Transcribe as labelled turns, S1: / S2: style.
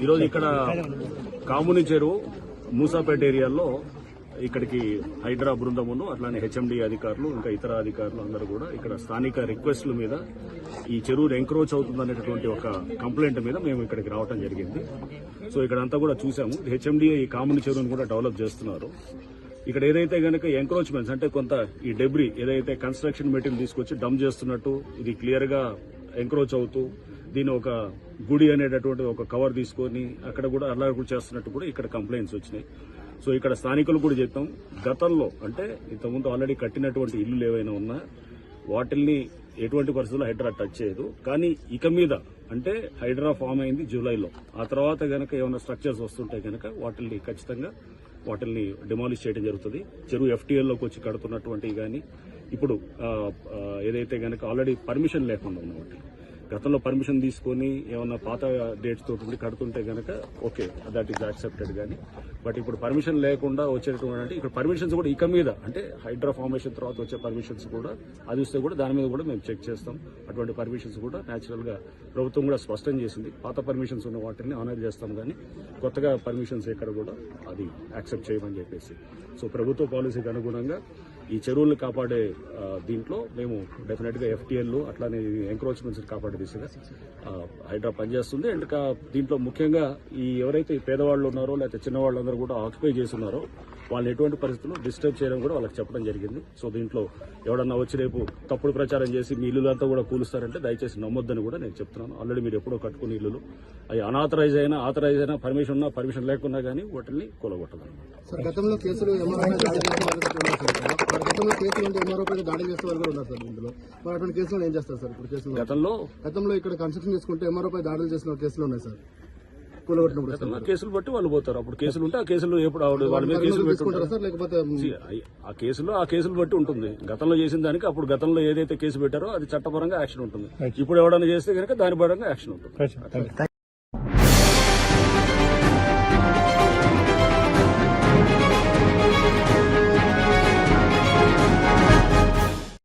S1: ఈరోజు ఇక్కడ కాముని చెరువు మూసాపేట ఏరియాలో ఇక్కడికి హైడ్రా బృందమును అట్లానే హెచ్ఎండి అధికారులు ఇంకా ఇతర అధికారులు అందరూ కూడా ఇక్కడ స్థానిక రిక్వెస్ట్ల మీద ఈ చెరువు ఎంక్రోచ్ అవుతుందనేటటువంటి ఒక కంప్లైంట్ మీద మేము ఇక్కడికి రావడం జరిగింది. సో ఇక్కడంతా కూడా చూసాము. హెచ్ఎండి ఈ కాముని చెరువును కూడా డెవలప్ చేస్తున్నారు. ఇక్కడ ఏదైతే గనక ఎంక్రోచ్మెంట్స్ అంటే కొంత ఈ డెబ్రీ ఏదైతే కన్స్ట్రక్షన్ మెటీరియల్ తీసుకొచ్చి డంప్ చేస్తున్నట్టు ఇది క్లియర్ గా ఎంక్రోచ్ అవుతూ దీని ఒక గుడి అనేటటువంటి ఒక కవర్ తీసుకొని అక్కడ కూడా అల్లారు చేస్తున్నట్టు కూడా ఇక్కడ కంప్లైంట్స్ వచ్చినాయి. సో ఇక్కడ స్థానికులు కూడా చెప్తాం, గతంలో అంటే ఇంతకుముందు ఆల్రెడీ కట్టినటువంటి ఇల్లులు ఏవైనా ఉన్నా వాటిల్ని ఎటువంటి పరిస్థితుల్లో హైడ్రా టచ్ చేయదు. కానీ ఇక మీద అంటే హైడ్రా ఫామ్ అయింది జూలైలో, ఆ తర్వాత గనక ఏమైనా స్ట్రక్చర్స్ వస్తుంటే గనక వాటిల్ని ఖచ్చితంగా వాటిల్ని డిమాలిష్ చేయడం జరుగుతుంది. చెరువు ఎఫ్టీఎల్లోకి వచ్చి కడుతున్నటువంటివి కానీ ఇప్పుడు ఏదైతే గనక ఆల్రెడీ పర్మిషన్ లేకుండా ఉన్న వాటి గతంలో పర్మిషన్ తీసుకొని ఏమన్నా పాత డేట్స్ తోటి కడుతుంటే గనక ఓకే, దట్ ఈస్ యాక్సెప్టెడ్. కానీ బట్ ఇప్పుడు పర్మిషన్ లేకుండా వచ్చేటువంటి ఇక్కడ పర్మిషన్స్ కూడా ఇక మీద అంటే హైడ్రా ఫార్మేషన్ తర్వాత వచ్చే పర్మిషన్స్ కూడా అది వస్తే కూడా దాని మీద కూడా మేము చెక్ చేస్తాం. అటువంటి పర్మిషన్స్ కూడా న్యాచురల్ గా ప్రభుత్వం కూడా స్పష్టం చేసింది. పాత పర్మిషన్స్ ఉన్న వాటిని ఆనర్ చేస్తాం కానీ కొత్తగా పర్మిషన్స్ ఎక్కడ కూడా అది యాక్సెప్ట్ చేయమని చెప్పేసి. సో ప్రభుత్వ పాలసీకి అనుగుణంగా ఈ చెరువులను కాపాడే దీంట్లో మేము డెఫినెట్ గా ఎఫ్టీఎల్ అట్లానే ఎంక్రోచ్మెంట్స్ కాపాడే దిశగా హైడ్రా పనిచేస్తుంది. అండ్ దీంట్లో ముఖ్యంగా ఈ ఎవరైతే పేదవాళ్ళు ఉన్నారో లేకపోతే చిన్నవాళ్ళందరూ కూడా ఆక్యుపై చేస్తున్నారో వాళ్ళు ఎటువంటి పరిస్థితుల్లో డిస్టర్బ్ చేయడం కూడా వాళ్ళకి చెప్పడం జరిగింది. సో దీంట్లో ఎవడన్నా వచ్చి రేపు తప్పుడు ప్రచారం చేసి మీ ఇల్లులంతా కూడా కూలుస్తారంటే దయచేసి నమ్మొద్దని కూడా నేను చెప్తున్నాను. ఆల్రెడీ మీరు ఎప్పుడో కట్టుకునే ఇల్లులు అవి అనాథరైజ్ అయినా ఆథరైజ్ అయినా పర్మిషన్ ఉన్నా పర్మిషన్ లేకున్నా కానీ వాటిని కూలగొట్టదు.
S2: గతంలో కేసులు దాడి చేసే వాళ్ళు కూడా ఉన్నారు సార్. ఇందులో మరి అటువంటి కేసులు ఏం చేస్తారు సార్? ఇప్పుడు కేసులు గతంలో ఇక్కడ కన్స్ట్రక్షన్ చేసుకుంటే ఎంఆర్ఓపై దాడులు చేసిన కేసులు ఉన్నాయి సార్.
S1: కేసులు బట్టి వాళ్ళు పోతారు. అప్పుడు కేసులు ఉంటే ఆ కేసులు ఎప్పుడు వాళ్ళ మీద కేసులు పెట్టుకుంటారు
S2: సార్. లేకపోతే
S1: ఆ కేసులు బట్టి ఉంటుంది. గతంలో చేసిన దానికి అప్పుడు గతంలో ఏదైతే కేసు పెట్టారో అది చట్టపరంగా యాక్షన్ ఉంటుంది. ఇప్పుడు ఎవడన్నా చేస్తే కనుక దాని పరంగా యాక్షన్ ఉంటుంది.